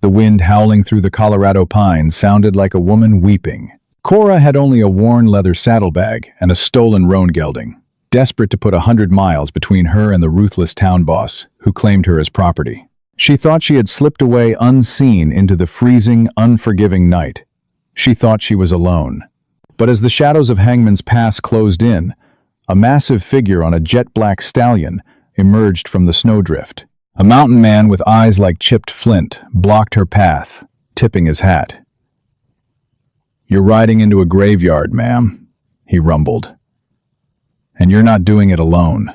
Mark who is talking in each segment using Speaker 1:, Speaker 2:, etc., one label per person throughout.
Speaker 1: The wind howling through the Colorado pines sounded like a woman weeping. Cora had only a worn leather saddlebag and a stolen roan gelding, desperate to put 100 miles between her and the ruthless town boss, who claimed her as property. She thought she had slipped away unseen into the freezing, unforgiving night. She thought she was alone. But as the shadows of Hangman's Pass closed in, a massive figure on a jet-black stallion emerged from the snowdrift. A mountain man with eyes like chipped flint blocked her path, tipping his hat. "You're riding into a graveyard, ma'am," he rumbled. "And you're not doing it alone."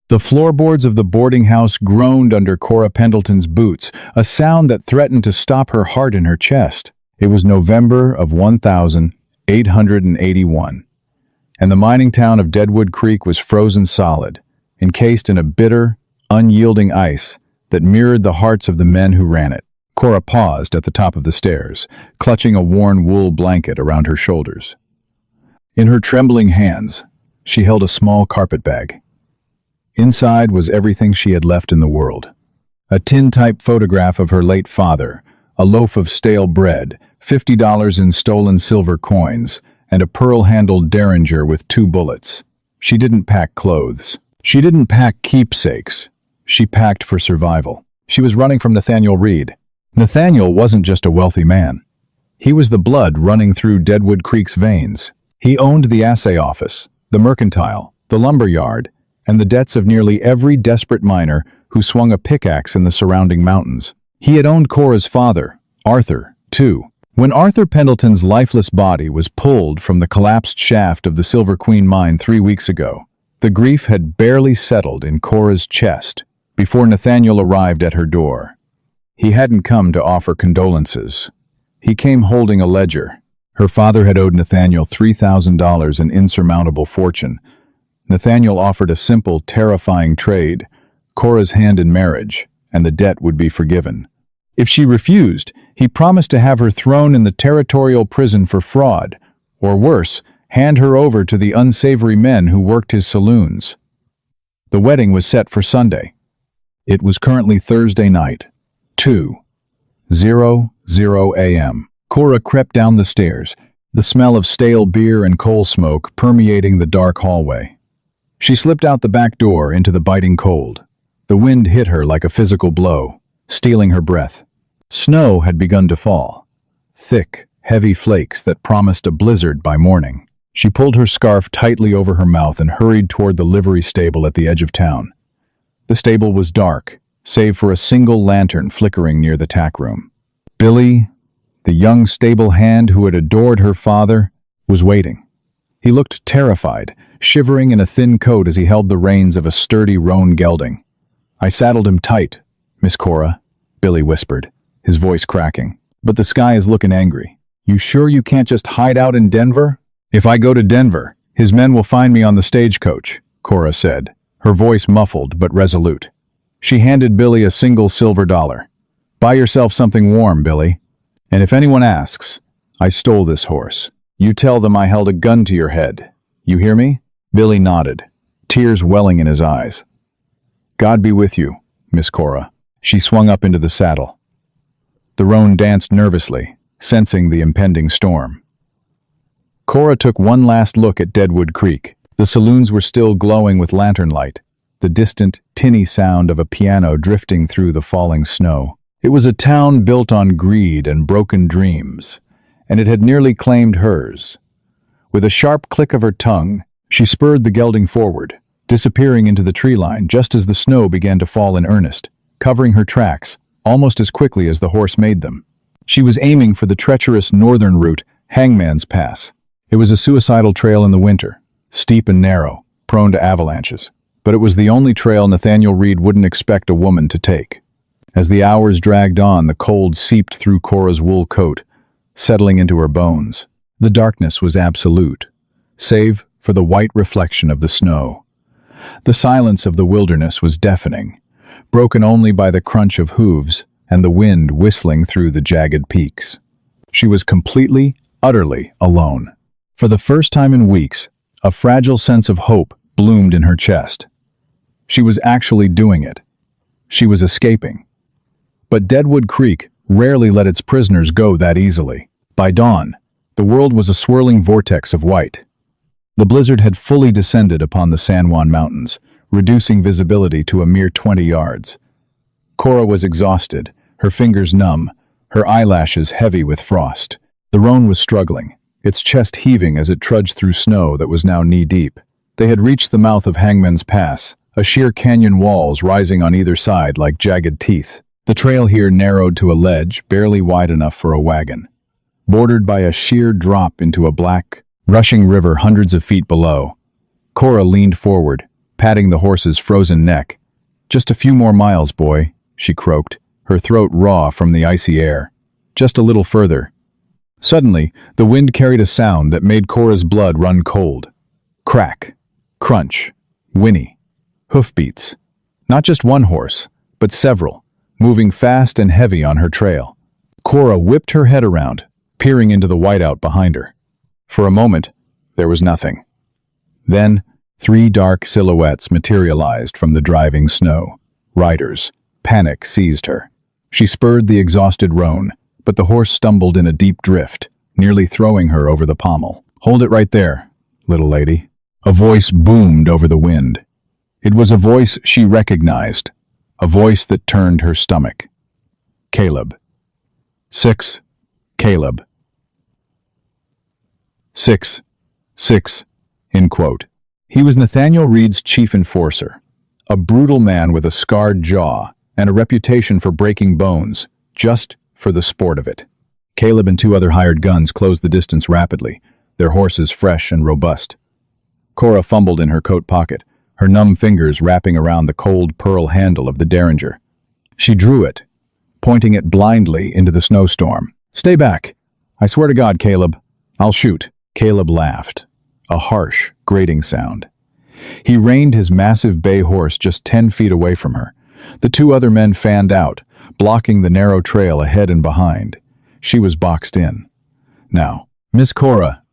Speaker 1: The floorboards of the boarding house groaned under Cora Pendleton's boots, a sound that threatened to stop her heart in her chest. It was November of 1881, and the mining town of Deadwood Creek was frozen solid, encased in a bitter, unyielding ice that mirrored the hearts of the men who ran it. Cora paused at the top of the stairs, clutching a worn wool blanket around her shoulders. In her trembling hands, she held a small carpetbag. Inside was everything she had left in the world. A tin-type photograph of her late father, a loaf of stale bread, $50 in stolen silver coins, and a pearl-handled derringer with 2 bullets. She didn't pack clothes. She didn't pack keepsakes. She packed for survival. She was running from Nathaniel Reed. Nathaniel wasn't just a wealthy man. He was the blood running through Deadwood Creek's veins. He owned the assay office, the mercantile, the lumber yard, and the debts of nearly every desperate miner who swung a pickaxe in the surrounding mountains. He had owned Cora's father, Arthur, too. When Arthur Pendleton's lifeless body was pulled from the collapsed shaft of the Silver Queen mine 3 weeks ago, the grief had barely settled in Cora's chest before Nathaniel arrived at her door. He hadn't come to offer condolences. He came holding a ledger. Her father had owed Nathaniel $3,000 in insurmountable fortune. Nathaniel offered a simple, terrifying trade, Cora's hand in marriage, and the debt would be forgiven. If she refused, he promised to have her thrown in the territorial prison for fraud, or worse, hand her over to the unsavory men who worked his saloons. The wedding was set for Sunday. It was currently Thursday night, 2:00 a.m. Cora crept down the stairs, the smell of stale beer and coal smoke permeating the dark hallway. She slipped out the back door into the biting cold. The wind hit her like a physical blow, stealing her breath. Snow had begun to fall, thick, heavy flakes that promised a blizzard by morning. She pulled her scarf tightly over her mouth and hurried toward the livery stable at the edge of town. The stable was dark, save for a single lantern flickering near the tack room. Billy, the young stable hand who had adored her father, was waiting. He looked terrified, shivering in a thin coat as he held the reins of a sturdy roan gelding. "I saddled him tight, Miss Cora," Billy whispered, his voice cracking. "But the sky is looking angry. You sure you can't just hide out in Denver?" "If I go to Denver, his men will find me on the stagecoach," Cora said, her voice muffled but resolute. She handed Billy a single silver dollar. "Buy yourself something warm, Billy. And if anyone asks, I stole this horse. You tell them I held a gun to your head. You hear me?" Billy nodded, tears welling in his eyes. "God be with you, Miss Cora." She swung up into the saddle. The roan danced nervously, sensing the impending storm. Cora took one last look at Deadwood Creek. The saloons were still glowing with lantern light, the distant, tinny sound of a piano drifting through the falling snow. It was a town built on greed and broken dreams, and it had nearly claimed hers. With a sharp click of her tongue, she spurred the gelding forward, disappearing into the tree line just as the snow began to fall in earnest, covering her tracks almost as quickly as the horse made them. She was aiming for the treacherous northern route, Hangman's Pass. It was a suicidal trail in the winter, steep and narrow, prone to avalanches. But it was the only trail Nathaniel Reed wouldn't expect a woman to take. As the hours dragged on, the cold seeped through Cora's wool coat, settling into her bones. The darkness was absolute, save for the white reflection of the snow. The silence of the wilderness was deafening, broken only by the crunch of hooves and the wind whistling through the jagged peaks. She was completely, utterly alone. For the first time in weeks, a fragile sense of hope bloomed in her chest. She was actually doing it. She was escaping. But Deadwood Creek rarely let its prisoners go that easily. By dawn, the world was a swirling vortex of white. The blizzard had fully descended upon the San Juan Mountains, reducing visibility to a mere 20 yards. Cora was exhausted, her fingers numb, her eyelashes heavy with frost. The roan was struggling, its chest heaving as it trudged through snow that was now knee-deep. They had reached the mouth of Hangman's Pass, a sheer canyon walls rising on either side like jagged teeth. The trail here narrowed to a ledge barely wide enough for a wagon, bordered by a sheer drop into a black, rushing river hundreds of feet below. Cora leaned forward, patting the horse's frozen neck. "Just a few more miles, boy," she croaked, her throat raw from the icy air. "Just a little further." Suddenly, the wind carried a sound that made Cora's blood run cold. Crack, crunch, whinny, hoofbeats. Not just one horse, but several, moving fast and heavy on her trail. Cora whipped her head around, peering into the whiteout behind her. For a moment, there was nothing. Then, 3 dark silhouettes materialized from the driving snow. Riders. Panic seized her. She spurred the exhausted roan, but the horse stumbled in a deep drift, nearly throwing her over the pommel. "Hold it right there, little lady." A voice boomed over the wind. It was a voice she recognized, a voice that turned her stomach. Caleb. 6. Caleb. 6. 6. End quote. He was Nathaniel Reed's chief enforcer, a brutal man with a scarred jaw and a reputation for breaking bones, just for the sport of it. Caleb and 2 other hired guns closed the distance rapidly, their horses fresh and robust. Cora fumbled in her coat pocket, her numb fingers wrapping around the cold pearl handle of the Derringer. She drew it, pointing it blindly into the snowstorm. "Stay back. I swear to God, Caleb. I'll shoot." Caleb laughed, a harsh, grating sound. He reined his massive bay horse just 10 feet away from her. The 2 other men fanned out, blocking the narrow trail ahead and behind. She was boxed in. "Now, Miss Cora,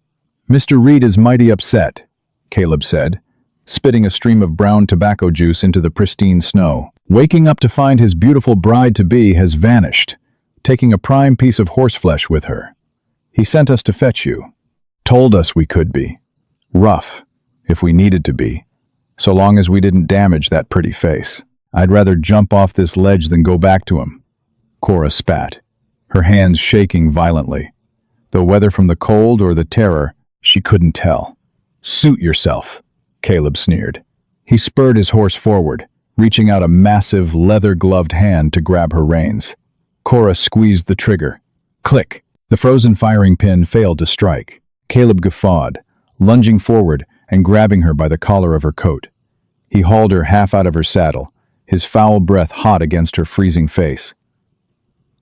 Speaker 1: Mr. Reed is mighty upset," Caleb said, spitting a stream of brown tobacco juice into the pristine snow. "Waking up to find his beautiful bride-to-be has vanished, taking a prime piece of horseflesh with her. He sent us to fetch you. Told us we could be. Rough, if we needed to be, so long as we didn't damage that pretty face. I'd rather jump off this ledge than go back to him." Cora spat, her hands shaking violently. Though whether from the cold or the terror, she couldn't tell. "Suit yourself," Caleb sneered. He spurred his horse forward, reaching out a massive, leather-gloved hand to grab her reins. Cora squeezed the trigger. Click! The frozen firing pin failed to strike. Caleb guffawed, lunging forward and grabbing her by the collar of her coat. He hauled her half out of her saddle, his foul breath hot against her freezing face.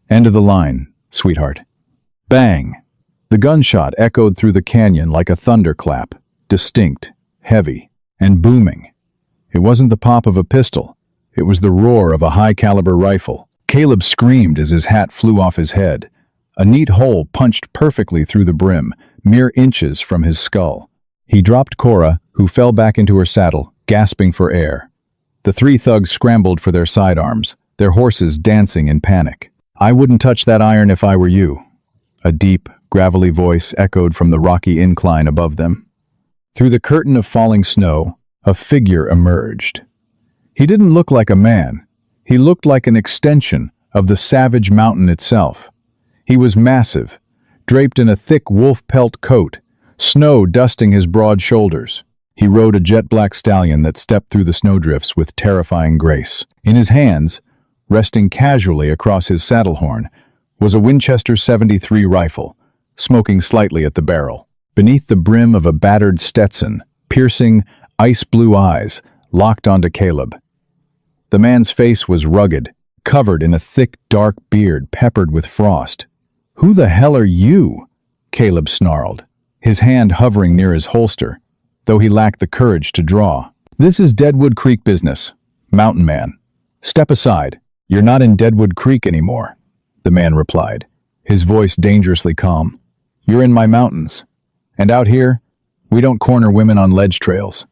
Speaker 1: "End of the line, sweetheart." Bang! The gunshot echoed through the canyon like a thunderclap, distinct, heavy, and booming. It wasn't the pop of a pistol. It was the roar of a high-caliber rifle. Caleb screamed as his hat flew off his head. A neat hole punched perfectly through the brim, mere inches from his skull. He dropped Cora, who fell back into her saddle, gasping for air. The 3 thugs scrambled for their sidearms, their horses dancing in panic. "I wouldn't touch that iron if I were you." A deep, gravelly voice echoed from the rocky incline above them. Through the curtain of falling snow, a figure emerged. He didn't look like a man. He looked like an extension of the savage mountain itself. He was massive, draped in a thick wolf pelt coat, snow dusting his broad shoulders. He rode a jet-black stallion that stepped through the snowdrifts with terrifying grace. In his hands, resting casually across his saddle horn, was a Winchester .73 rifle, smoking slightly at the barrel. Beneath the brim of a battered Stetson, piercing, ice-blue eyes locked onto Caleb. The man's face was rugged, covered in a thick, dark beard peppered with frost. "Who the hell are you?" Caleb snarled, his hand hovering near his holster, though he lacked the courage to draw. "This is Deadwood Creek business, Mountain Man. Step aside. You're not in Deadwood Creek anymore," the man replied, his voice dangerously calm. "You're in my mountains. And out here, we don't corner women on ledge trails.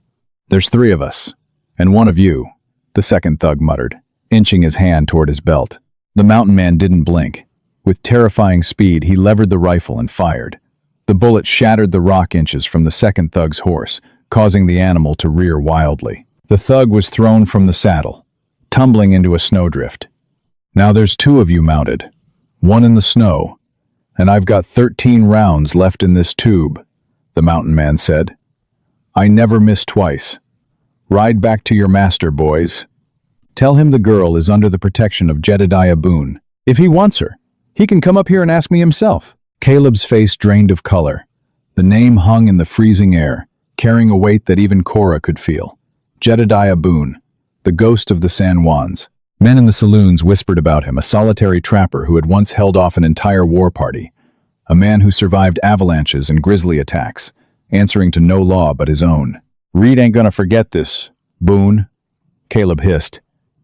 Speaker 1: There's 3 of us, and 1 of you," the second thug muttered, inching his hand toward his belt. The mountain man didn't blink. With terrifying speed, he levered the rifle and fired. The bullet shattered the rock inches from the second thug's horse, causing the animal to rear wildly. The thug was thrown from the saddle, tumbling into a snowdrift. "Now there's 2 of you mounted, 1 in the snow, and I've got 13 rounds left in this tube," the mountain man said. "I never miss twice. Ride back to your master, boys. Tell him the girl is under the protection of Jedediah Boone. If he wants her, he can come up here and ask me himself." Caleb's face drained of color. The name hung in the freezing air, carrying a weight that even Cora could feel. Jedediah Boone, the ghost of the San Juans. Men in the saloons whispered about him, a solitary trapper who had once held off an entire war party. A man who survived avalanches and grizzly attacks, answering to no law but his own. "Reed ain't gonna forget this, Boone," Caleb hissed,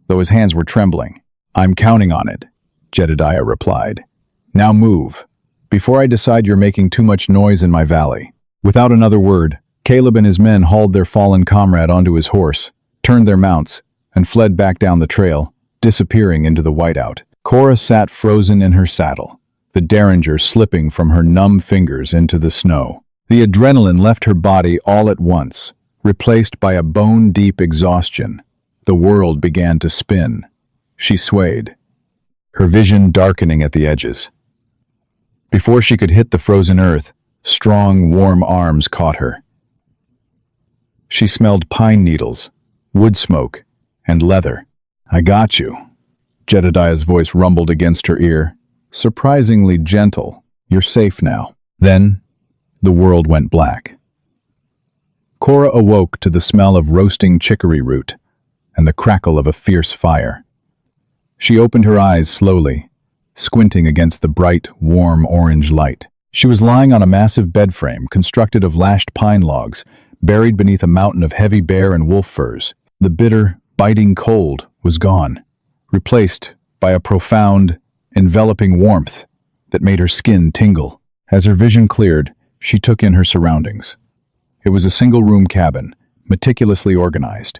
Speaker 1: though his hands were trembling. "I'm counting on it," Jedediah replied. "Now move, before I decide you're making too much noise in my valley." Without another word, Caleb and his men hauled their fallen comrade onto his horse, turned their mounts, and fled back down the trail, disappearing into the whiteout. Cora sat frozen in her saddle, the derringer slipping from her numb fingers into the snow. The adrenaline left her body all at once, replaced by a bone-deep exhaustion. The world began to spin. She swayed, her vision darkening at the edges. Before she could hit the frozen earth, strong, warm arms caught her. She smelled pine needles, wood smoke, and leather. "I got you," Jedediah's voice rumbled against her ear, surprisingly gentle. "You're safe now." Then, the world went black. Cora awoke to the smell of roasting chicory root and the crackle of a fierce fire. She opened her eyes slowly, squinting against the bright, warm orange light. She was lying on a massive bed frame constructed of lashed pine logs, buried beneath a mountain of heavy bear and wolf furs. The bitter, biting cold was gone, replaced by a profound, enveloping warmth that made her skin tingle. As her vision cleared, she took in her surroundings. It was a single-room cabin, meticulously organized.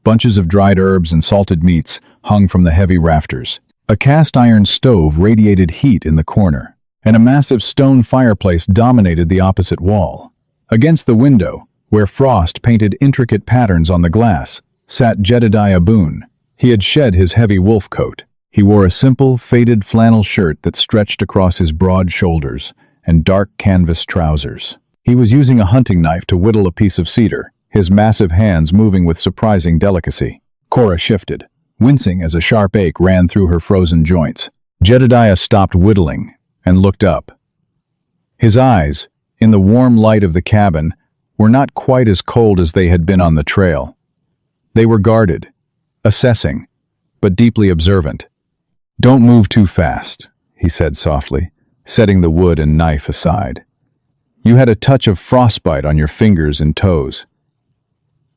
Speaker 1: Bunches of dried herbs and salted meats hung from the heavy rafters. A cast-iron stove radiated heat in the corner, and a massive stone fireplace dominated the opposite wall. Against the window, where frost painted intricate patterns on the glass, sat Jedediah Boone. He had shed his heavy wolf coat. He wore a simple, faded flannel shirt that stretched across his broad shoulders, and dark canvas trousers. He was using a hunting knife to whittle a piece of cedar, his massive hands moving with surprising delicacy. Cora shifted, wincing as a sharp ache ran through her frozen joints. Jedediah stopped whittling and looked up. His eyes, in the warm light of the cabin, were not quite as cold as they had been on the trail. They were guarded, assessing, but deeply observant. "Don't move too fast," he said softly, setting the wood and knife aside. "You had a touch of frostbite on your fingers and toes.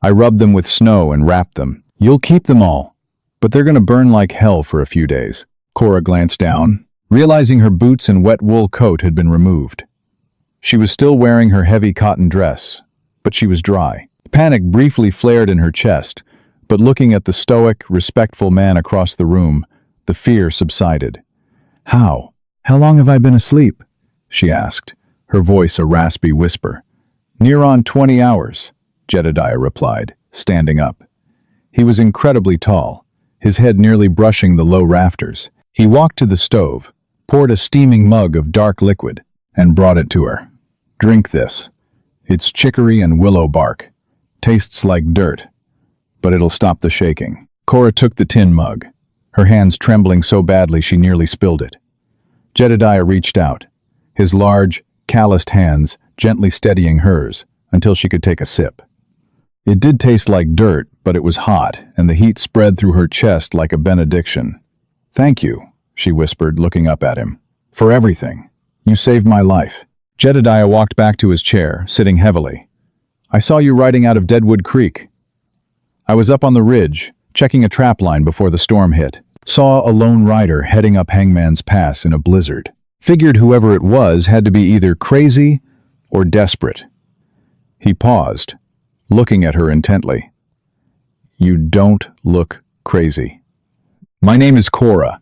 Speaker 1: I rubbed them with snow and wrapped them. You'll keep them all, but they're going to burn like hell for a few days." Cora glanced down, realizing her boots and wet wool coat had been removed. She was still wearing her heavy cotton dress, but she was dry. Panic briefly flared in her chest, but looking at the stoic, respectful man across the room, the fear subsided. How long have I been asleep?" she asked, her voice a raspy whisper. "Near on 20 hours, Jedediah replied, standing up. He was incredibly tall, his head nearly brushing the low rafters. He walked to the stove, poured a steaming mug of dark liquid, and brought it to her. "Drink this. It's chicory and willow bark. Tastes like dirt, but it'll stop the shaking." Cora took the tin mug, her hands trembling so badly she nearly spilled it. Jedediah reached out, his large, calloused hands gently steadying hers until she could take a sip. It did taste like dirt, but it was hot, and the heat spread through her chest like a benediction. "Thank you," she whispered, looking up at him. "For everything. You saved my life." Jedediah walked back to his chair, sitting heavily. "I saw you riding out of Deadwood Creek. I was up on the ridge, checking a trap line before the storm hit. Saw a lone rider heading up Hangman's Pass in a blizzard. Figured whoever it was had to be either crazy or desperate." He paused, looking at her intently. "You don't look crazy." "My name is Cora,"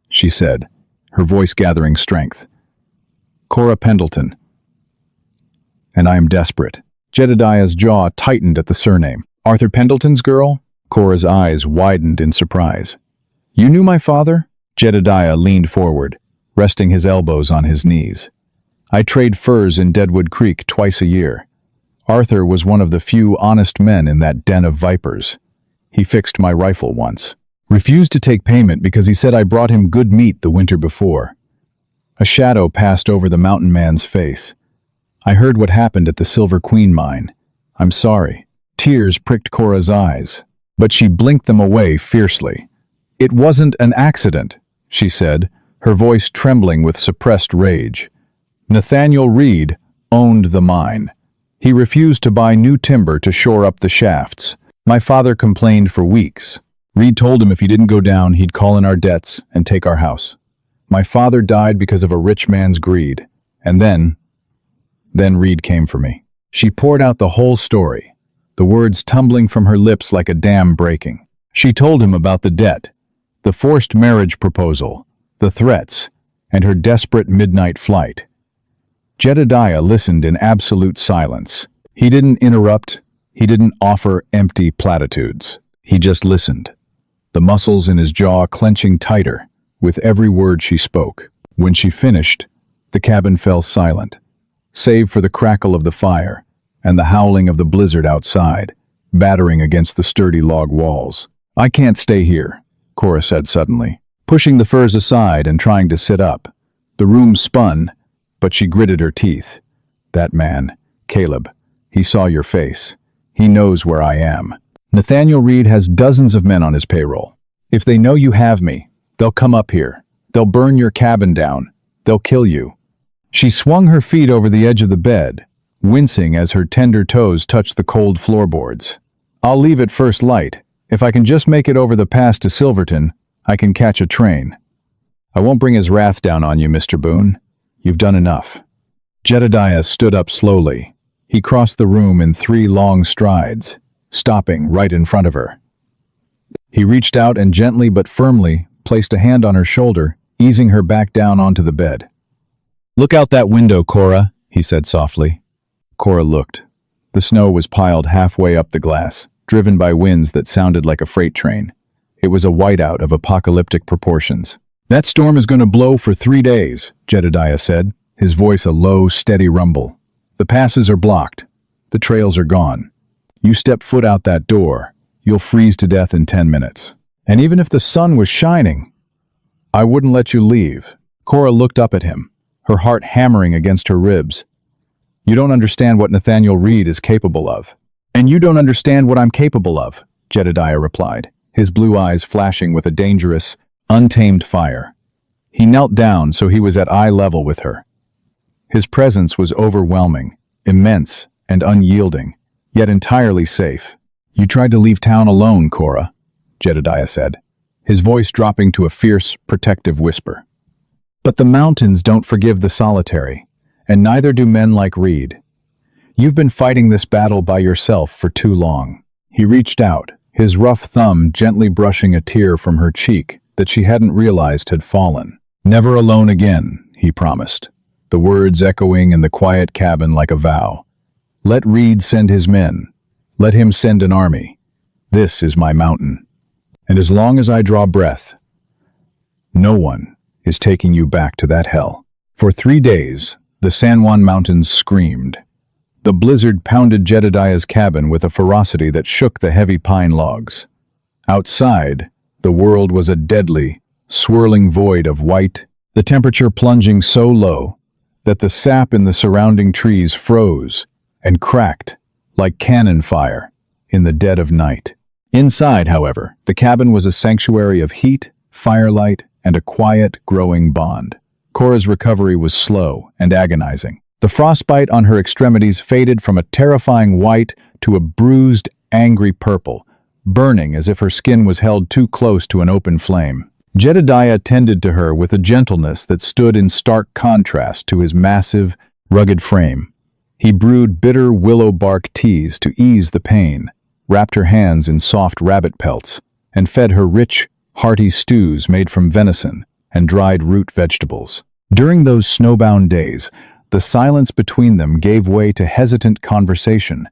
Speaker 1: she said, her voice gathering strength. "Cora Pendleton. And I am desperate." Jedediah's jaw tightened at the surname. "Arthur Pendleton's girl?" Cora's eyes widened in surprise. "You knew my father?" Jedediah leaned forward, resting his elbows on his knees. "I trade furs in Deadwood Creek twice a year. Arthur was one of the few honest men in that den of vipers. He fixed my rifle once. Refused to take payment because he said I brought him good meat the winter before." A shadow passed over the mountain man's face. "I heard what happened at the Silver Queen mine. I'm sorry." Tears pricked Cora's eyes, but she blinked them away fiercely. "It wasn't an accident," she said, her voice trembling with suppressed rage. "Nathaniel Reed owned the mine. He refused to buy new timber to shore up the shafts. My father complained for weeks. Reed told him if he didn't go down, he'd call in our debts and take our house. My father died because of a rich man's greed. And then Reed came for me." She poured out the whole story, the words tumbling from her lips like a dam breaking. She told him about the debt, the forced marriage proposal, the threats, and her desperate midnight flight. Jedediah listened in absolute silence. He didn't interrupt. He didn't offer empty platitudes. He just listened, the muscles in his jaw clenching tighter with every word she spoke. When she finished, the cabin fell silent, save for the crackle of the fire and the howling of the blizzard outside, battering against the sturdy log walls. "I can't stay here," Cora said suddenly, pushing the furs aside and trying to sit up. The room spun, but she gritted her teeth. "That man, Caleb, he saw your face. He knows where I am. Nathaniel Reed has dozens of men on his payroll. If they know you have me, they'll come up here. They'll burn your cabin down. They'll kill you." She swung her feet over the edge of the bed, wincing as her tender toes touched the cold floorboards. "I'll leave at first light. If I can just make it over the pass to Silverton, I can catch a train. I won't bring his wrath down on you, Mr. Boone. You've done enough." Jedediah stood up slowly. He crossed the room in 3 long strides, stopping right in front of her. He reached out and gently but firmly placed a hand on her shoulder, easing her back down onto the bed. "Look out that window, Cora," he said softly. Cora looked. The snow was piled halfway up the glass, driven by winds that sounded like a freight train. It was a whiteout of apocalyptic proportions. "That storm is going to blow for 3 days, Jedediah said, his voice a low, steady rumble. "The passes are blocked. The trails are gone. You step foot out that door, you'll freeze to death in 10 minutes. And even if the sun was shining, I wouldn't let you leave." Cora looked up at him, her heart hammering against her ribs. "You don't understand what Nathaniel Reed is capable of." "And you don't understand what I'm capable of," Jedediah replied, his blue eyes flashing with a dangerous, untamed fire. He knelt down so he was at eye level with her. His presence was overwhelming, immense, and unyielding, yet entirely safe. "You tried to leave town alone, Cora," Jedediah said, his voice dropping to a fierce, protective whisper. "But the mountains don't forgive the solitary, and neither do men like Reed. You've been fighting this battle by yourself for too long." He reached out, his rough thumb gently brushing a tear from her cheek that she hadn't realized had fallen. "Never alone again," he promised, the words echoing in the quiet cabin like a vow. "Let Reed send his men. Let him send an army. This is my mountain. And as long as I draw breath, no one is taking you back to that hell." For 3 days, the San Juan Mountains screamed. The blizzard pounded Jedediah's cabin with a ferocity that shook the heavy pine logs. Outside, the world was a deadly, swirling void of white, the temperature plunging so low that the sap in the surrounding trees froze and cracked like cannon fire in the dead of night. Inside, however, the cabin was a sanctuary of heat, firelight, and a quiet, growing bond. Cora's recovery was slow and agonizing. The frostbite on her extremities faded from a terrifying white to a bruised, angry purple, burning as if her skin was held too close to an open flame. Jedediah tended to her with a gentleness that stood in stark contrast to his massive, rugged frame. He brewed bitter willow bark teas to ease the pain, wrapped her hands in soft rabbit pelts, and fed her rich, hearty stews made from venison and dried root vegetables. During those snowbound days, the silence between them gave way to hesitant conversation,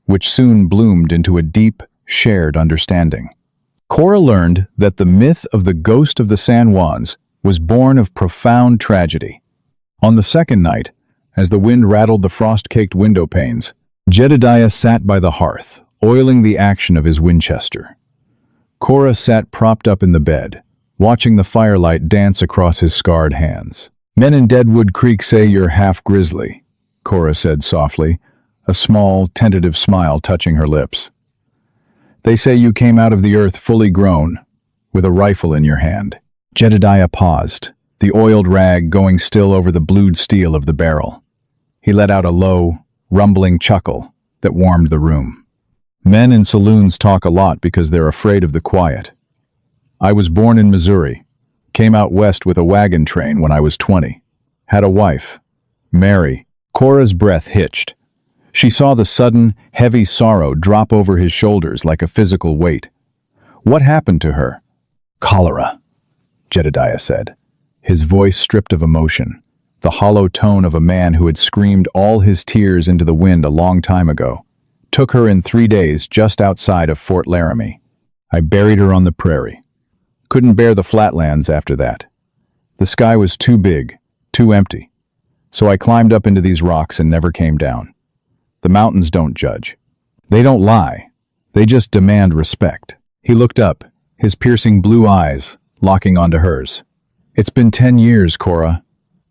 Speaker 1: which soon bloomed into a deep, shared understanding. Cora learned that the myth of the ghost of the San Juans was born of profound tragedy. On the second night, as the wind rattled the frost-caked window panes, Jedediah sat by the hearth, oiling the action of his Winchester. Cora sat propped up in the bed, watching the firelight dance across his scarred hands. "Men in Deadwood Creek say you're half grizzly," Cora said softly, a small, tentative smile touching her lips. "They say you came out of the earth fully grown, with a rifle in your hand." Jedediah paused, the oiled rag going still over the blued steel of the barrel. He let out a low, rumbling chuckle that warmed the room. "Men in saloons talk a lot because they're afraid of the quiet. I was born in Missouri, came out west with a wagon train when I was 20. Had a wife, Mary." Cora's breath hitched. She saw the sudden, heavy sorrow drop over his shoulders like a physical weight. "What happened to her?" "Cholera," Jedediah said, his voice stripped of emotion, the hollow tone of a man who had screamed all his tears into the wind a long time ago. "Took her in 3 days just outside of Fort Laramie. I buried her on the prairie. Couldn't bear the flatlands after that. The sky was too big, too empty. So I climbed up into these rocks and never came down. The mountains don't judge. They don't lie. They just demand respect." He looked up, his piercing blue eyes locking onto hers. "It's been 10 years, Cora.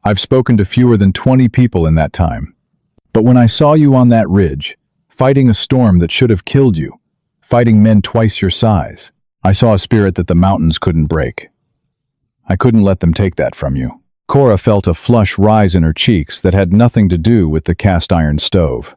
Speaker 1: I've spoken to fewer than 20 people in that time. But when I saw you on that ridge, fighting a storm that should have killed you, fighting men twice your size, I saw a spirit that the mountains couldn't break. I couldn't let them take that from you." Cora felt a flush rise in her cheeks that had nothing to do with the cast-iron stove.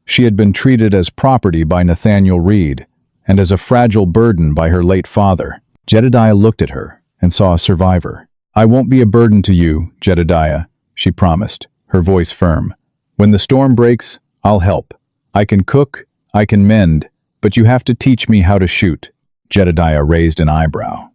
Speaker 1: She had been treated as property by Nathaniel Reed, and as a fragile burden by her late father. Jedediah looked at her and saw a survivor. "I won't be a burden to you, Jedediah," she promised, her voice firm. "When the storm breaks, I'll help. I can cook, I can mend, but you have to teach me how to shoot." Jedediah raised an eyebrow.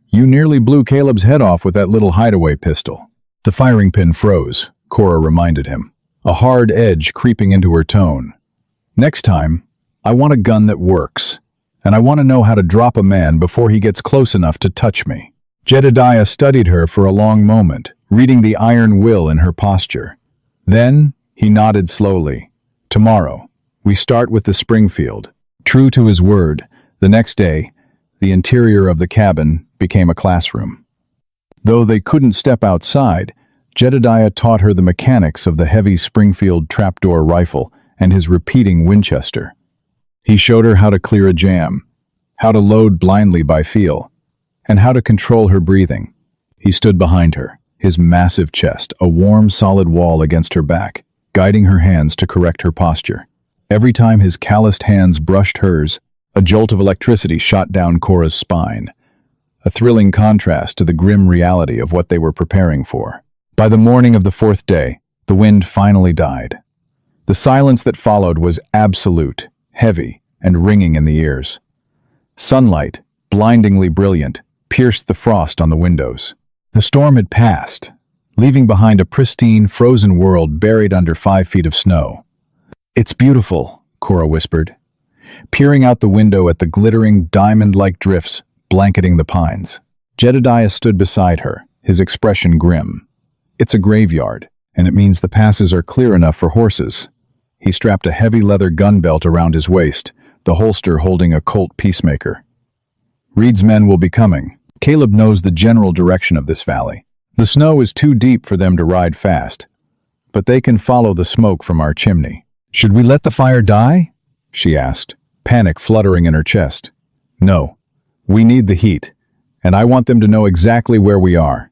Speaker 1: "You nearly blew Caleb's head off with that little hideaway pistol." The firing pin froze, Cora reminded him, a hard edge creeping into her tone. "Next time, I want a gun that works, and I want to know how to drop a man before he gets close enough to touch me." Jedediah studied her for a long moment, reading the iron will in her posture. Then he nodded slowly. "Tomorrow, we start with the Springfield." True to his word, the next day, the interior of the cabin became a classroom. Though they couldn't step outside, Jedediah taught her the mechanics of the heavy Springfield trapdoor rifle and his repeating Winchester. He showed her how to clear a jam, how to load blindly by feel, and how to control her breathing. He stood behind her, his massive chest a warm, solid wall against her back, guiding her hands to correct her posture. Every time his calloused hands brushed hers, a jolt of electricity shot down Cora's spine, a thrilling contrast to the grim reality of what they were preparing for. By the morning of the 4th day, the wind finally died. The silence that followed was absolute, heavy, and ringing in the ears. Sunlight, blindingly brilliant, pierced the frost on the windows. The storm had passed, leaving behind a pristine, frozen world buried under 5 feet of snow. "It's beautiful," Cora whispered, peering out the window at the glittering, diamond-like drifts blanketing the pines. Jedediah stood beside her, his expression grim. "It's a graveyard, and it means the passes are clear enough for horses." He strapped a heavy leather gun belt around his waist, the holster holding a Colt Peacemaker. "Reed's men will be coming. Caleb knows the general direction of this valley. The snow is too deep for them to ride fast, but they can follow the smoke from our chimney." "Should we let the fire die?" she asked, panic fluttering in her chest. "No, we need the heat, and I want them to know exactly where we are,"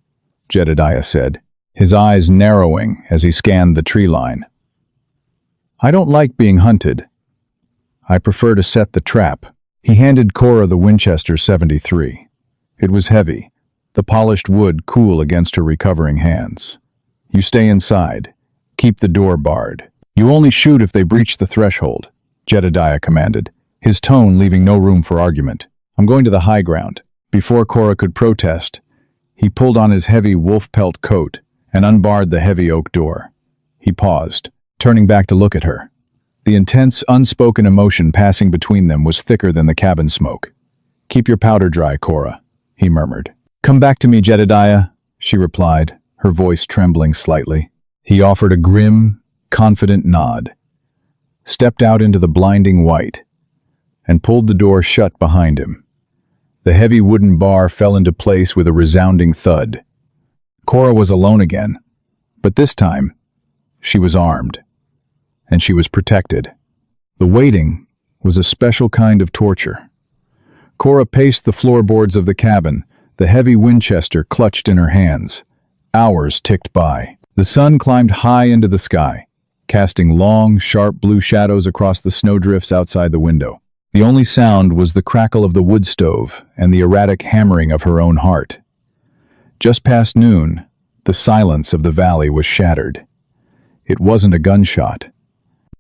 Speaker 1: Jedediah said, his eyes narrowing as he scanned the tree line. "I don't like being hunted. I prefer to set the trap." He handed Cora the Winchester 73. It was heavy, the polished wood cool against her recovering hands. "You stay inside. Keep the door barred. You only shoot if they breach the threshold," Jedediah commanded, his tone leaving no room for argument. "I'm going to the high ground." Before Cora could protest, He pulled on his heavy wolf pelt coat and unbarred the heavy oak door. He paused, turning back to look at her. The intense, unspoken emotion passing between them was thicker than the cabin smoke. "Keep your powder dry, Cora," he murmured. "Come back to me, Jedediah," she replied, her voice trembling slightly. He offered a grim, confident nod, stepped out into the blinding white, and pulled the door shut behind him. The heavy wooden bar fell into place with a resounding thud. Cora was alone again, but this time, she was armed, and she was protected. The waiting was a special kind of torture. Cora paced the floorboards of the cabin, the heavy Winchester clutched in her hands. Hours ticked by. The sun climbed high into the sky, casting long, sharp blue shadows across the snowdrifts outside the window. The only sound was the crackle of the wood stove and the erratic hammering of her own heart. Just past noon, the silence of the valley was shattered. It wasn't a gunshot.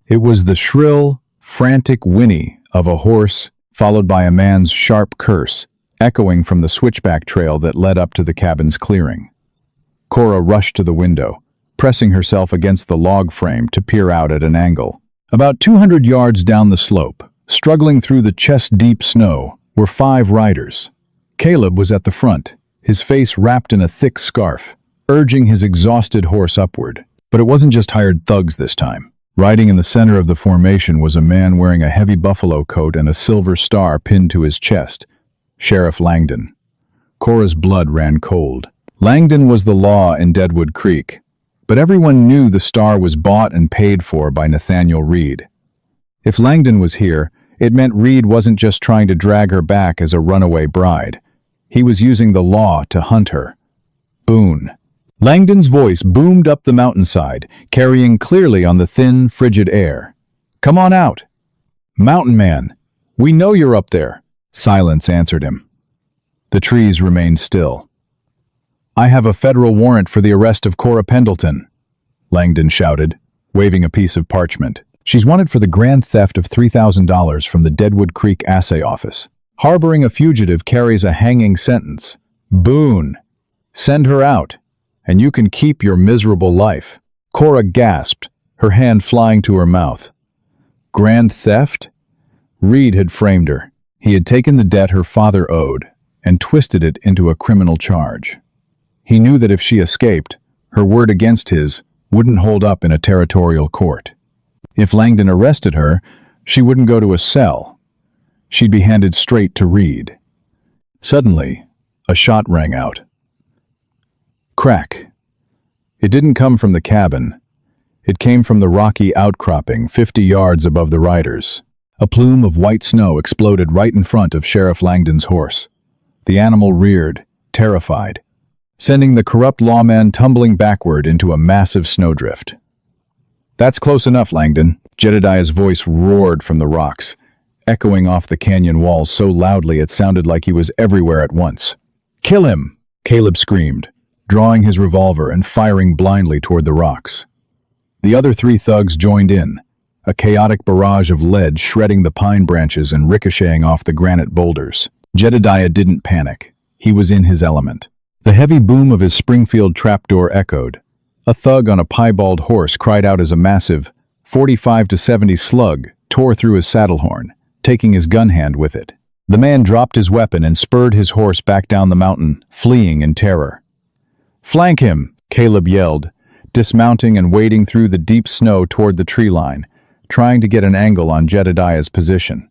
Speaker 1: It was the shrill, frantic whinny of a horse, followed by a man's sharp curse, echoing from the switchback trail that led up to the cabin's clearing. Cora rushed to the window, pressing herself against the log frame to peer out at an angle. About 200 yards down the slope, struggling through the chest-deep snow, were 5 riders. Caleb was at the front, his face wrapped in a thick scarf, urging his exhausted horse upward. But it wasn't just hired thugs this time. Riding in the center of the formation was a man wearing a heavy buffalo coat and a silver star pinned to his chest, Sheriff Langdon. Cora's blood ran cold. Langdon was the law in Deadwood Creek, but everyone knew the star was bought and paid for by Nathaniel Reed. If Langdon was here, it meant Reed wasn't just trying to drag her back as a runaway bride. He was using the law to hunt her. Boone. Langdon's voice boomed up the mountainside, carrying clearly on the thin, frigid air. "Come on out." "Mountain Man, we know you're up there." Silence answered him. The trees remained still. "I have a federal warrant for the arrest of Cora Pendleton," Langdon shouted, waving a piece of parchment. "She's wanted for the grand theft of $3,000 from the Deadwood Creek Assay Office. Harboring a fugitive carries a hanging sentence. Boone, send her out, and you can keep your miserable life." Cora gasped, her hand flying to her mouth. Grand theft? Reed had framed her. He had taken the debt her father owed and twisted it into a criminal charge. He knew that if she escaped, her word against his wouldn't hold up in a territorial court. If Langdon arrested her, she wouldn't go to a cell. She'd be handed straight to Reed. Suddenly, a shot rang out. Crack. It didn't come from the cabin. It came from the rocky outcropping 50 yards above the riders. A plume of white snow exploded right in front of Sheriff Langdon's horse. The animal reared, terrified, sending the corrupt lawman tumbling backward into a massive snowdrift. "That's close enough, Langdon." Jedediah's voice roared from the rocks, echoing off the canyon walls so loudly it sounded like he was everywhere at once. "Kill him!" Caleb screamed, drawing his revolver and firing blindly toward the rocks. The other 3 thugs joined in, a chaotic barrage of lead shredding the pine branches and ricocheting off the granite boulders. Jedediah didn't panic. He was in his element. The heavy boom of his Springfield trapdoor echoed. A thug on a piebald horse cried out as a massive 45-70 slug tore through his saddle horn, taking his gun hand with it. The man dropped his weapon and spurred his horse back down the mountain, fleeing in terror. "Flank him!" Caleb yelled, dismounting and wading through the deep snow toward the tree line, trying to get an angle on Jedediah's position.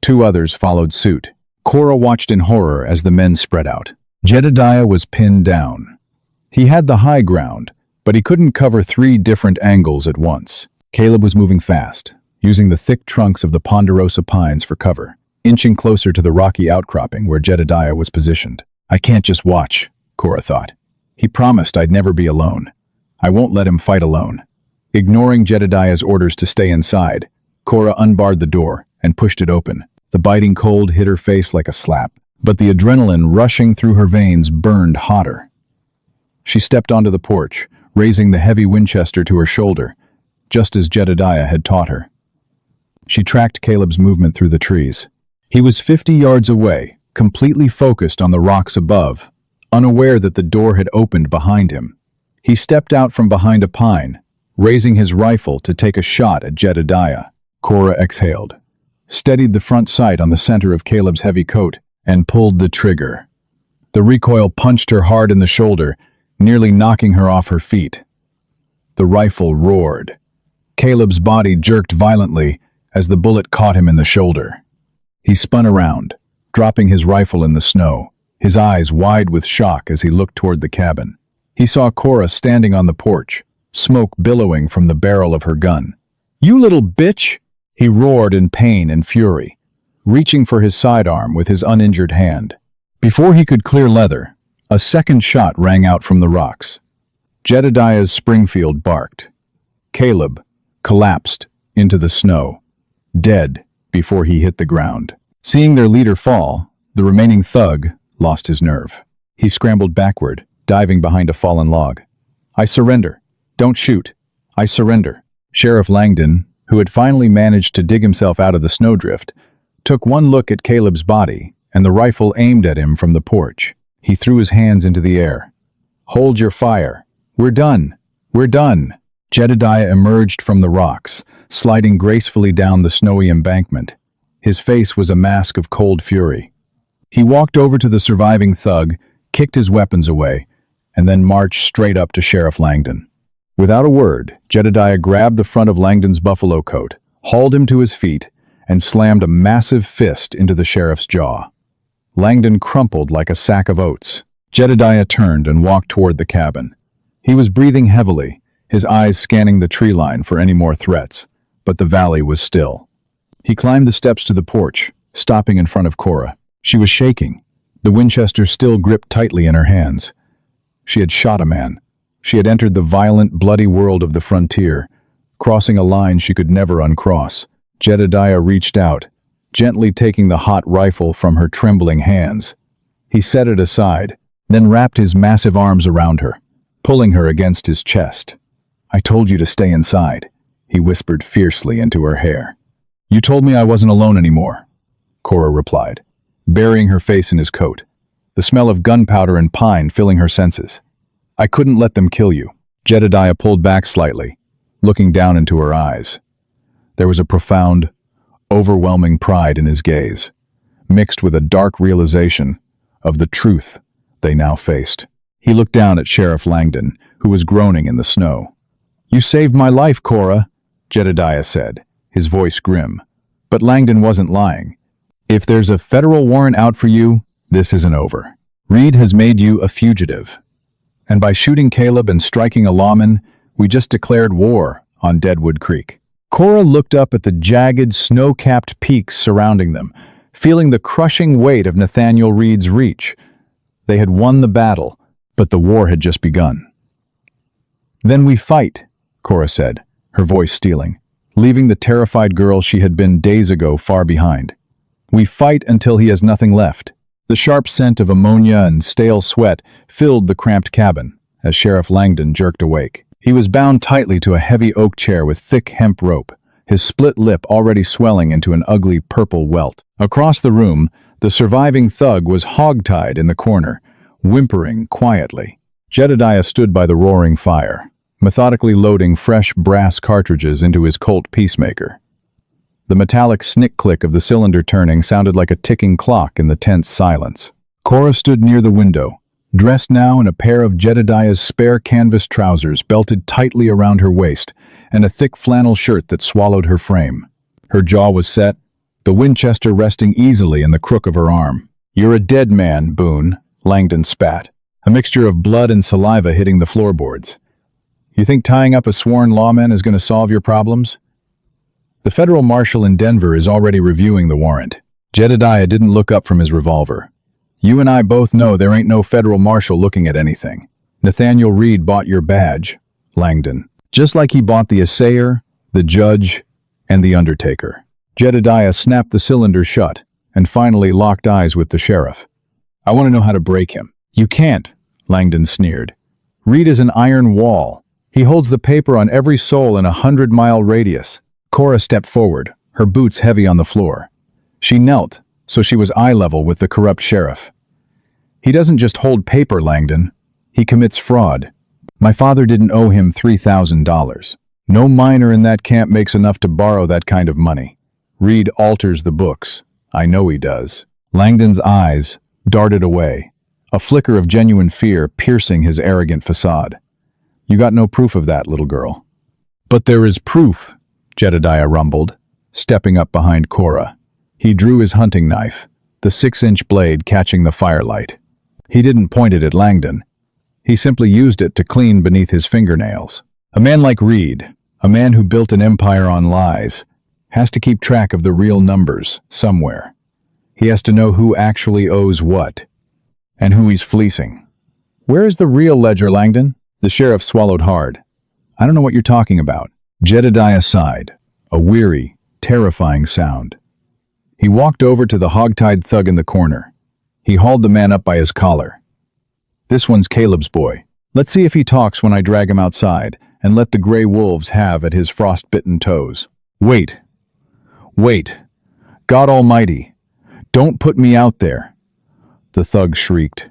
Speaker 1: 2 others followed suit. Cora watched in horror as the men spread out. Jedediah was pinned down. He had the high ground, but he couldn't cover 3 different angles at once. Caleb was moving fast, using the thick trunks of the ponderosa pines for cover, inching closer to the rocky outcropping where Jedediah was positioned. "I can't just watch," Cora thought. "He promised I'd never be alone. I won't let him fight alone." Ignoring Jedediah's orders to stay inside, Cora unbarred the door and pushed it open. The biting cold hit her face like a slap, but the adrenaline rushing through her veins burned hotter. She stepped onto the porch, raising the heavy Winchester to her shoulder, just as Jedediah had taught her. She tracked Caleb's movement through the trees. He was 50 yards away, completely focused on the rocks above, unaware that the door had opened behind him. He stepped out from behind a pine, raising his rifle to take a shot at Jedediah. Cora exhaled, steadied the front sight on the center of Caleb's heavy coat, and pulled the trigger. The recoil punched her hard in the shoulder, nearly knocking her off her feet. The rifle roared. Caleb's body jerked violently as the bullet caught him in the shoulder. He spun around, dropping his rifle in the snow, his eyes wide with shock as he looked toward the cabin. He saw Cora standing on the porch, smoke billowing from the barrel of her gun. "You little bitch!" he roared in pain and fury, reaching for his sidearm with his uninjured hand. Before he could clear leather, a second shot rang out from the rocks. Jedediah's Springfield barked. Caleb collapsed into the snow, dead before he hit the ground. Seeing their leader fall, the remaining thug lost his nerve. He scrambled backward, diving behind a fallen log. "I surrender. Don't shoot. I surrender." Sheriff Langdon, who had finally managed to dig himself out of the snowdrift, took one look at Caleb's body and the rifle aimed at him from the porch. He threw his hands into the air. "Hold your fire. We're done. We're done." Jedediah emerged from the rocks, sliding gracefully down the snowy embankment. His face was a mask of cold fury. He walked over to the surviving thug, kicked his weapons away, and then marched straight up to Sheriff Langdon. Without a word, Jedediah grabbed the front of Langdon's buffalo coat, hauled him to his feet, and slammed a massive fist into the sheriff's jaw. Langdon crumpled like a sack of oats. Jedediah turned and walked toward the cabin. He was breathing heavily, his eyes scanning the tree line for any more threats, but the valley was still. He climbed the steps to the porch, stopping in front of Cora. She was shaking, the Winchester still gripped tightly in her hands. She had shot a man. She had entered the violent, bloody world of the frontier, crossing a line she could never uncross. Jedediah reached out, gently taking the hot rifle from her trembling hands. He set it aside, then wrapped his massive arms around her, pulling her against his chest. "I told you to stay inside," he whispered fiercely into her hair. "You told me I wasn't alone anymore," Cora replied, burying her face in his coat, the smell of gunpowder and pine filling her senses. "I couldn't let them kill you." Jedediah pulled back slightly, looking down into her eyes. There was a profound, overwhelming pride in his gaze, mixed with a dark realization of the truth they now faced. He looked down at Sheriff Langdon, who was groaning in the snow. "You saved my life, Cora," Jedediah said, his voice grim. But Langdon wasn't lying. "If there's a federal warrant out for you, this isn't over. Reed has made you a fugitive. And by shooting Caleb and striking a lawman, we just declared war on Deadwood Creek." Cora looked up at the jagged, snow-capped peaks surrounding them, feeling the crushing weight of Nathaniel Reed's reach. They had won the battle, but the war had just begun. "Then we fight," Cora said, her voice steeling, leaving the terrified girl she had been days ago far behind. "We fight until he has nothing left." The sharp scent of ammonia and stale sweat filled the cramped cabin as Sheriff Langdon jerked awake. He was bound tightly to a heavy oak chair with thick hemp rope, his split lip already swelling into an ugly purple welt. Across the room, the surviving thug was hog-tied in the corner, whimpering quietly. Jedediah stood by the roaring fire, methodically loading fresh brass cartridges into his Colt Peacemaker. The metallic snick-click of the cylinder turning sounded like a ticking clock in the tense silence. Cora stood near the window, dressed now in a pair of Jedediah's spare canvas trousers belted tightly around her waist, and a thick flannel shirt that swallowed her frame. Her jaw was set, the Winchester resting easily in the crook of her arm. "You're a dead man, Boone," Langdon spat, a mixture of blood and saliva hitting the floorboards. "You think tying up a sworn lawman is going to solve your problems?" "The federal marshal in Denver is already reviewing the warrant." Jedediah didn't look up from his revolver. "You and I both know there ain't no federal marshal looking at anything. Nathaniel Reed bought your badge, Langdon, just like he bought the assayer, the judge, and the undertaker." Jedediah snapped the cylinder shut and finally locked eyes with the sheriff. "I want to know how to break him." "You can't," Langdon sneered. "Reed is an iron wall. He holds the paper on every soul in a 100-mile radius." Cora stepped forward, her boots heavy on the floor. She knelt, so she was eye level with the corrupt sheriff. He doesn't just hold paper, Langdon. He commits fraud. My father didn't owe him $3,000. No miner in that camp makes enough to borrow that kind of money. Reed alters the books. I know he does. Langdon's eyes darted away, a flicker of genuine fear piercing his arrogant facade. You got no proof of that, little girl. But there is proof, Jedediah rumbled, stepping up behind Cora. He drew his hunting knife, the 6-inch blade catching the firelight. He didn't point it at Langdon. He simply used it to clean beneath his fingernails. A man like Reed, a man who built an empire on lies, has to keep track of the real numbers somewhere. He has to know who actually owes what, and who he's fleecing. Where is the real ledger, Langdon? The sheriff swallowed hard. I don't know what you're talking about. Jedediah sighed, a weary, terrifying sound. He walked over to the hog-tied thug in the corner. He hauled the man up by his collar. This one's Caleb's boy. Let's see if he talks when I drag him outside and let the gray wolves have at his frost-bitten toes. Wait. Wait. God Almighty. Don't put me out there. The thug shrieked,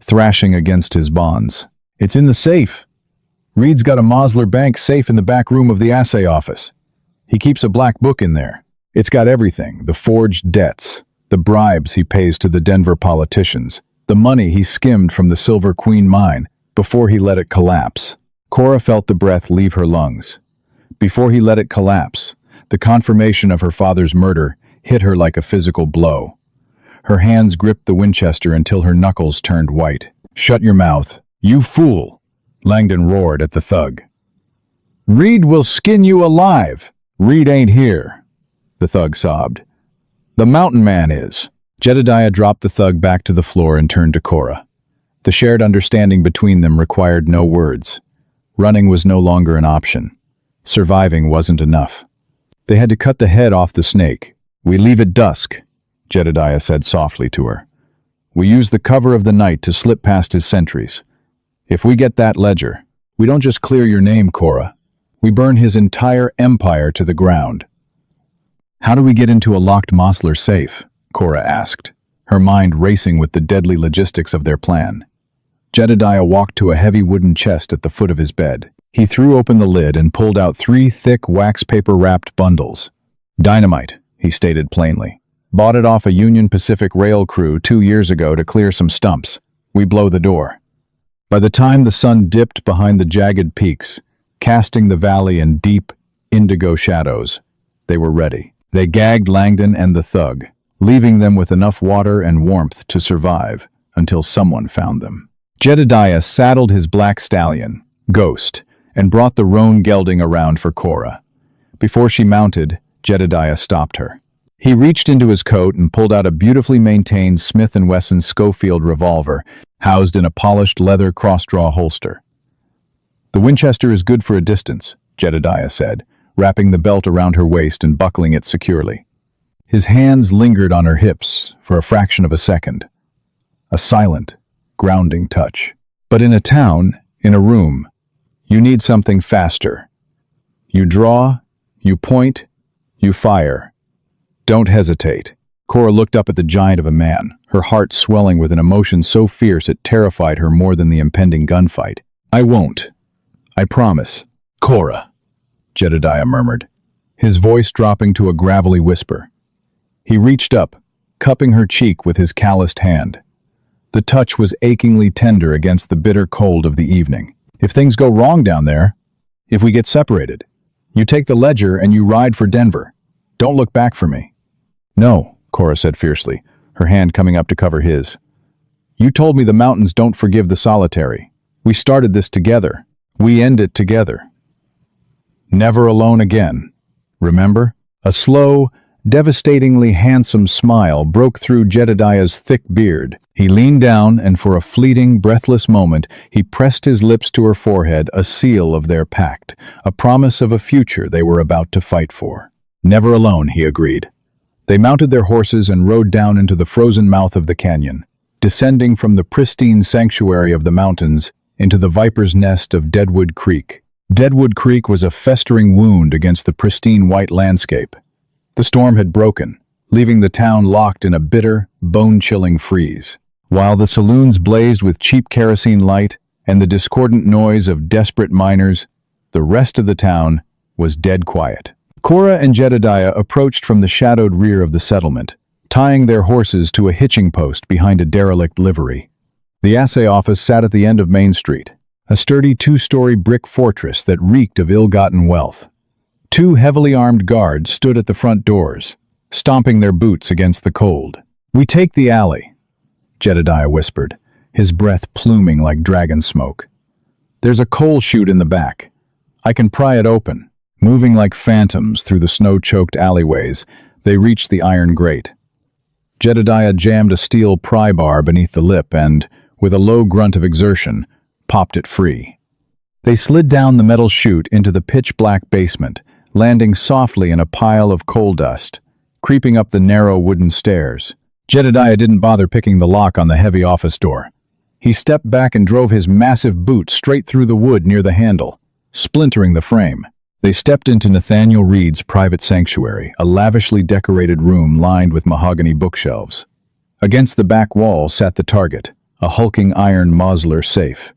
Speaker 1: thrashing against his bonds. It's in the safe. Reed's got a Mosler Bank safe in the back room of the assay office. He keeps a black book in there. It's got everything, the forged debts, the bribes he pays to the Denver politicians, the money he skimmed from the Silver Queen mine before he let it collapse. Cora felt the breath leave her lungs. Before he let it collapse, the confirmation of her father's murder hit her like a physical blow. Her hands gripped the Winchester until her knuckles turned white. Shut your mouth, you fool, Langdon roared at the thug. Reed will skin you alive. Reed ain't here, the thug sobbed. The mountain man is. Jedediah dropped the thug back to the floor and turned to Cora. The shared understanding between them required no words. Running was no longer an option. Surviving wasn't enough. They had to cut the head off the snake. We leave at dusk, Jedediah said softly to her. We use the cover of the night to slip past his sentries. If we get that ledger, we don't just clear your name, Cora. We burn his entire empire to the ground. How do we get into a locked Mosler safe? Cora asked, her mind racing with the deadly logistics of their plan. Jedediah walked to a heavy wooden chest at the foot of his bed. He threw open the lid and pulled out 3 thick wax paper-wrapped bundles. Dynamite, he stated plainly. Bought it off a Union Pacific rail crew 2 years ago to clear some stumps. We blow the door. By the time the sun dipped behind the jagged peaks, casting the valley in deep, indigo shadows, they were ready. They gagged Langdon and the thug, leaving them with enough water and warmth to survive until someone found them. Jedediah saddled his black stallion, Ghost, and brought the roan gelding around for Cora. Before she mounted, Jedediah stopped her. He reached into his coat and pulled out a beautifully maintained Smith & Wesson Schofield revolver, housed in a polished leather cross-draw holster. The Winchester is good for a distance, Jedediah said, wrapping the belt around her waist and buckling it securely. His hands lingered on her hips for a fraction of a second. A silent, grounding touch. But in a town, in a room, you need something faster. You draw, you point, you fire. Don't hesitate. Cora looked up at the giant of a man, her heart swelling with an emotion so fierce it terrified her more than the impending gunfight. I won't. I promise. Cora, Jedediah murmured, his voice dropping to a gravelly whisper. He reached up, cupping her cheek with his calloused hand. The touch was achingly tender against the bitter cold of the evening. If things go wrong down there, if we get separated, you take the ledger and you ride for Denver. Don't look back for me. No, Cora said fiercely, her hand coming up to cover his. You told me the mountains don't forgive the solitary. We started this together. We end it together. Never alone again. Remember? A slow, devastatingly handsome smile broke through Jedediah's thick beard. He leaned down, and for a fleeting, breathless moment, he pressed his lips to her forehead, a seal of their pact, a promise of a future they were about to fight for. Never alone, he agreed. They mounted their horses and rode down into the frozen mouth of the canyon, descending from the pristine sanctuary of the mountains into the viper's nest of Deadwood Creek. Deadwood Creek was a festering wound against the pristine white landscape. The storm had broken, leaving the town locked in a bitter, bone-chilling freeze. While the saloons blazed with cheap kerosene light and the discordant noise of desperate miners, the rest of the town was dead quiet. Cora and Jedediah approached from the shadowed rear of the settlement, tying their horses to a hitching post behind a derelict livery. The assay office sat at the end of Main Street, a sturdy two-story brick fortress that reeked of ill-gotten wealth. Two heavily armed guards stood at the front doors, stomping their boots against the cold. "We take the alley," Jedediah whispered, his breath pluming like dragon smoke. "There's a coal chute in the back. I can pry it open." Moving like phantoms through the snow-choked alleyways, they reached the iron grate. Jedediah jammed a steel pry bar beneath the lip and, with a low grunt of exertion, popped it free. They slid down the metal chute into the pitch-black basement, landing softly in a pile of coal dust, creeping up the narrow wooden stairs. Jedediah didn't bother picking the lock on the heavy office door. He stepped back and drove his massive boot straight through the wood near the handle, splintering the frame. They stepped into Nathaniel Reed's private sanctuary, a lavishly decorated room lined with mahogany bookshelves. Against the back wall sat the target, a hulking iron Mosler safe.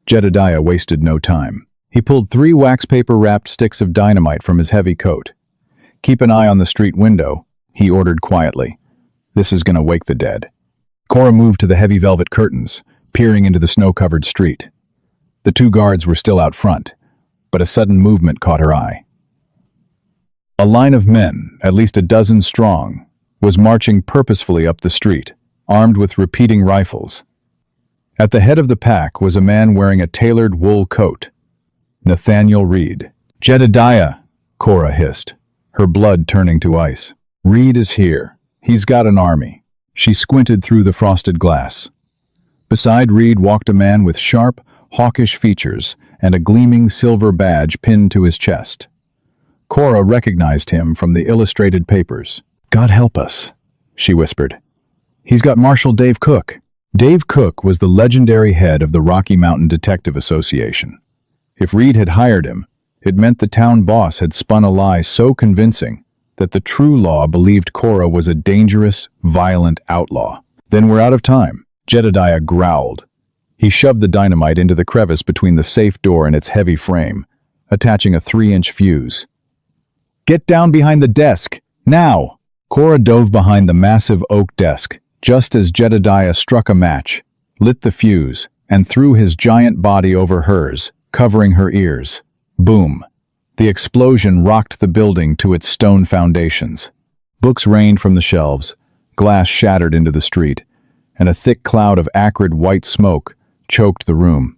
Speaker 1: Jedediah wasted no time. He pulled 3 wax paper-wrapped sticks of dynamite from his heavy coat. "Keep an eye on the street window," he ordered quietly. "This is going to wake the dead." Cora moved to the heavy velvet curtains, peering into the snow-covered street. The 2 guards were still out front, but a sudden movement caught her eye. A line of men, at least a dozen strong, was marching purposefully up the street, armed with repeating rifles. At the head of the pack was a man wearing a tailored wool coat. Nathaniel Reed. "Jedediah," Cora hissed, her blood turning to ice. "Reed is here. He's got an army." She squinted through the frosted glass. Beside Reed walked a man with sharp, hawkish features and a gleaming silver badge pinned to his chest. Cora recognized him from the illustrated papers. "God help us," she whispered. "He's got Marshal Dave Cook." Dave Cook was the legendary head of the Rocky Mountain Detective Association. If Reed had hired him, it meant the town boss had spun a lie so convincing that the true law believed Cora was a dangerous, violent outlaw. "Then we're out of time," Jedediah growled. He shoved the dynamite into the crevice between the safe door and its heavy frame, attaching a 3-inch fuse. "Get down behind the desk, now!" Cora dove behind the massive oak desk, just as Jedediah struck a match, lit the fuse, and threw his giant body over hers, covering her ears. Boom! The explosion rocked the building to its stone foundations. Books rained from the shelves, glass shattered into the street, and a thick cloud of acrid white smoke choked the room.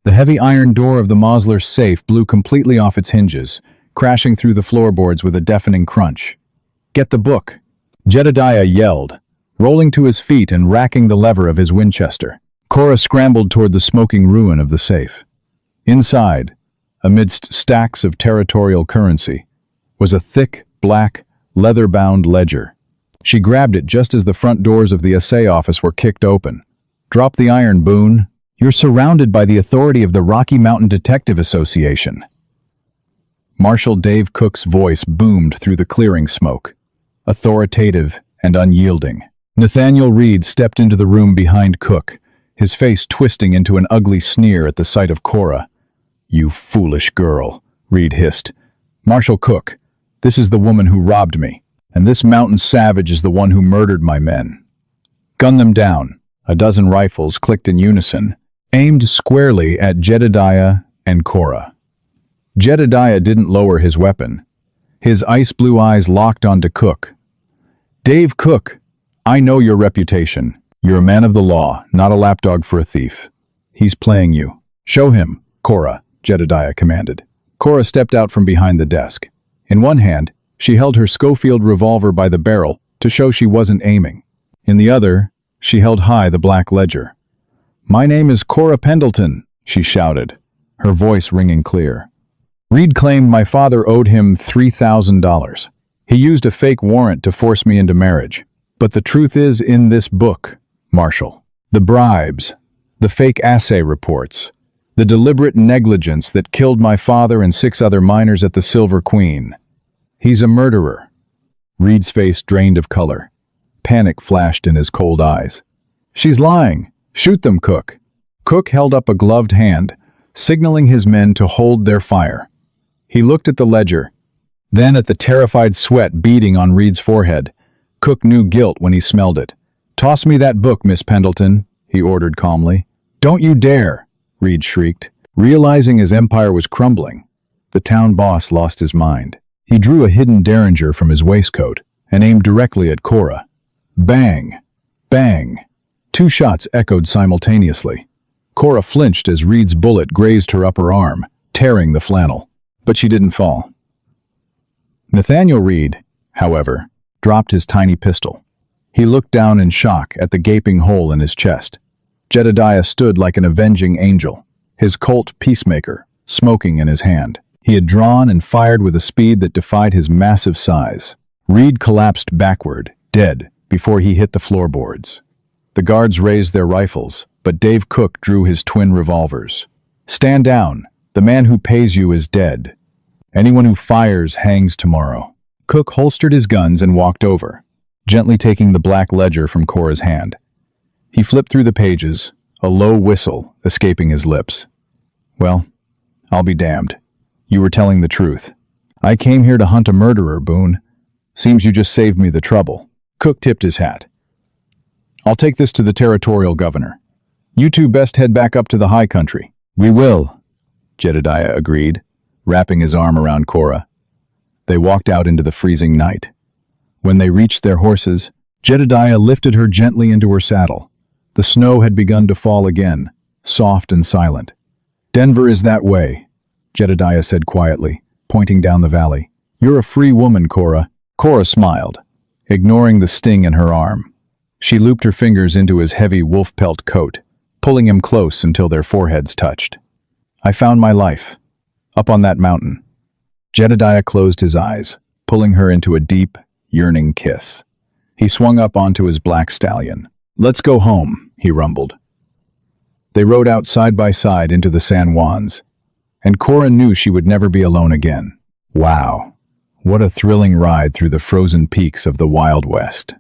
Speaker 1: The heavy iron door of the Mosler safe blew completely off its hinges, crashing through the floorboards with a deafening crunch. "Get the book!" Jedediah yelled, rolling to his feet and racking the lever of his Winchester. Cora scrambled toward the smoking ruin of the safe. Inside, amidst stacks of territorial currency, was a thick, black, leather-bound ledger. She grabbed it just as the front doors of the assay office were kicked open. "Drop the iron, Boone. You're surrounded by the authority of the Rocky Mountain Detective Association." Marshal Dave Cook's voice boomed through the clearing smoke, authoritative and unyielding. Nathaniel Reed stepped into the room behind Cook, his face twisting into an ugly sneer at the sight of Cora. "You foolish girl," Reed hissed. "Marshal Cook, this is the woman who robbed me, and this mountain savage is the one who murdered my men. Gun them down." A dozen rifles clicked in unison, aimed squarely at Jedediah and Cora. Jedediah didn't lower his weapon. His ice-blue eyes locked onto Cook. "Dave Cook, I know your reputation. You're a man of the law, not a lapdog for a thief. He's playing you. Show him, Cora," Jedediah commanded. Cora stepped out from behind the desk. In one hand, she held her Schofield revolver by the barrel to show she wasn't aiming. In the other, she held high the black ledger. "My name is Cora Pendleton," she shouted, her voice ringing clear. "Reed claimed my father owed him $3,000. He used a fake warrant to force me into marriage. But the truth is in this book, Marshal. The bribes, the fake assay reports, the deliberate negligence that killed my father and 6 other miners at the Silver Queen. He's a murderer." Reed's face drained of color. Panic flashed in his cold eyes. She's lying. Shoot them, Cook. Cook held up a gloved hand, signaling his men to hold their fire. He looked at the ledger, then at the terrified sweat beading on Reed's forehead. Cook knew guilt when he smelled it. "Toss me that book, Miss Pendleton," he ordered calmly. "Don't you dare," Reed shrieked. Realizing his empire was crumbling, the town boss lost his mind. He drew a hidden derringer from his waistcoat and aimed directly at Cora. Bang! Bang! 2 shots echoed simultaneously. Cora flinched as Reed's bullet grazed her upper arm, tearing the flannel. But she didn't fall. Nathaniel Reed, however, dropped his tiny pistol. He looked down in shock at the gaping hole in his chest. Jedediah stood like an avenging angel, his Colt Peacemaker smoking in his hand. He had drawn and fired with a speed that defied his massive size. Reed collapsed backward, dead, before he hit the floorboards. The guards raised their rifles, but Dave Cook drew his twin revolvers. "Stand down. The man who pays you is dead. Anyone who fires hangs tomorrow." Cook holstered his guns and walked over, gently taking the black ledger from Cora's hand. He flipped through the pages, a low whistle escaping his lips. "Well, I'll be damned. You were telling the truth. I came here to hunt a murderer, Boone. Seems you just saved me the trouble." Cook tipped his hat. "I'll take this to the territorial governor. You two best head back up to the high country." "We will," Jedediah agreed, wrapping his arm around Cora. They walked out into the freezing night. When they reached their horses, Jedediah lifted her gently into her saddle. The snow had begun to fall again, soft and silent. "Denver is that way," Jedediah said quietly, pointing down the valley. "You're a free woman, Cora." Cora smiled, ignoring the sting in her arm. She looped her fingers into his heavy wolf pelt coat, pulling him close until their foreheads touched. "I found my life, up on that mountain." Jedediah closed his eyes, pulling her into a deep, yearning kiss. He swung up onto his black stallion. "Let's go home," he rumbled. They rode out side by side into the San Juans, and Cora knew she would never be alone again. Wow, what a thrilling ride through the frozen peaks of the Wild West.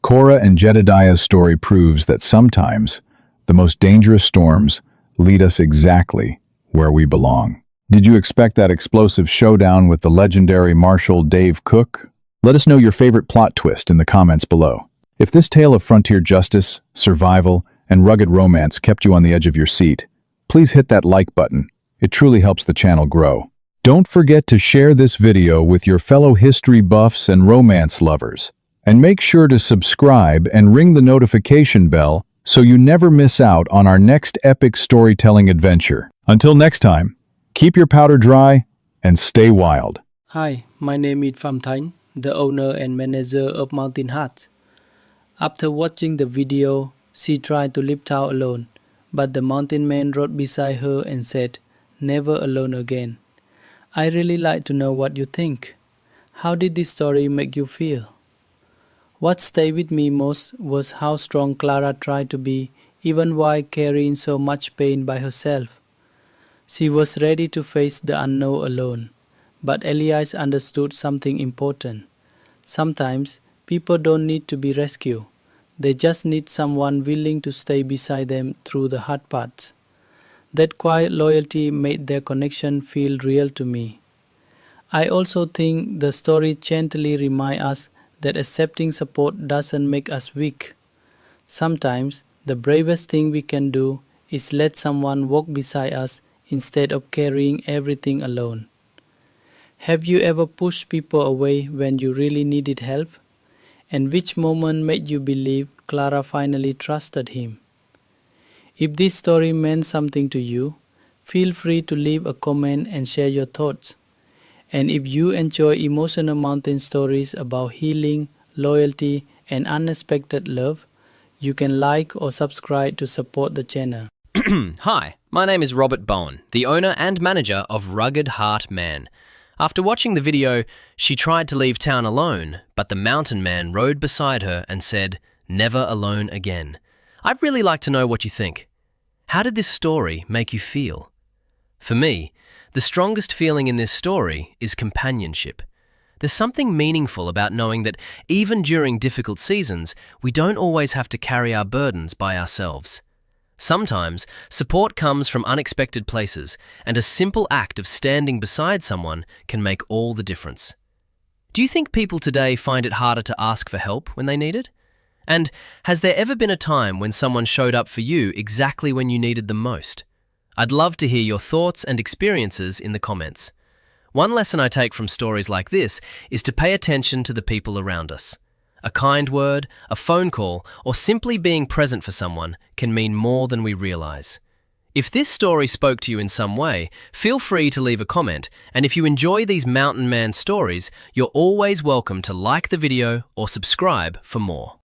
Speaker 1: Cora and Jedediah's story proves that sometimes the most dangerous storms lead us exactly where we belong. Did you expect that explosive showdown with the legendary Marshal Dave Cook? Let us know your favorite plot twist in the comments below. If this tale of frontier justice, survival, and rugged romance kept you on the edge of your seat, please hit that like button. It truly helps the channel grow. Don't forget to share this video with your fellow history buffs and romance lovers. And make sure to subscribe and ring the notification bell so you never miss out on our next epic storytelling adventure. Until next time, keep your powder dry and stay wild.
Speaker 2: Hi, my name is Pham Thanh, the owner and manager of Mountain Hearts. After watching the video, she tried to leave town alone, but the mountain man rode beside her and said, "Never alone again." I really like to know what you think. How did this story make you feel? What stayed with me most was how strong Clara tried to be, even while carrying so much pain by herself. She was ready to face the unknown alone, but Elias understood something important. Sometimes people don't need to be rescued. They just need someone willing to stay beside them through the hard parts. That quiet loyalty made their connection feel real to me. I also think the story gently reminds us that accepting support doesn't make us weak. Sometimes the bravest thing we can do is let someone walk beside us instead of carrying everything alone. Have you ever pushed people away when you really needed help? And which moment made you believe Clara finally trusted him? If this story meant something to you, feel free to leave a comment and share your thoughts. And if you enjoy emotional mountain stories about healing, loyalty, and unexpected love, you can like or subscribe to support the channel.
Speaker 3: Hi, my name is Robert Bowen, the owner and manager of Rugged Heart Man. After watching the video, she tried to leave town alone, but the mountain man rode beside her and said, "Never alone again." I'd really like to know what you think. How did this story make you feel? For me, the strongest feeling in this story is companionship. There's something meaningful about knowing that even during difficult seasons, we don't always have to carry our burdens by ourselves. Sometimes, support comes from unexpected places, and a simple act of standing beside someone can make all the difference. Do you think people today find it harder to ask for help when they need it? And has there ever been a time when someone showed up for you exactly when you needed them most? I'd love to hear your thoughts and experiences in the comments. One lesson I take from stories like this is to pay attention to the people around us. A kind word, a phone call, or simply being present for someone can mean more than we realize. If this story spoke to you in some way, feel free to leave a comment, and if you enjoy these mountain man stories, you're always welcome to like the video or subscribe for more.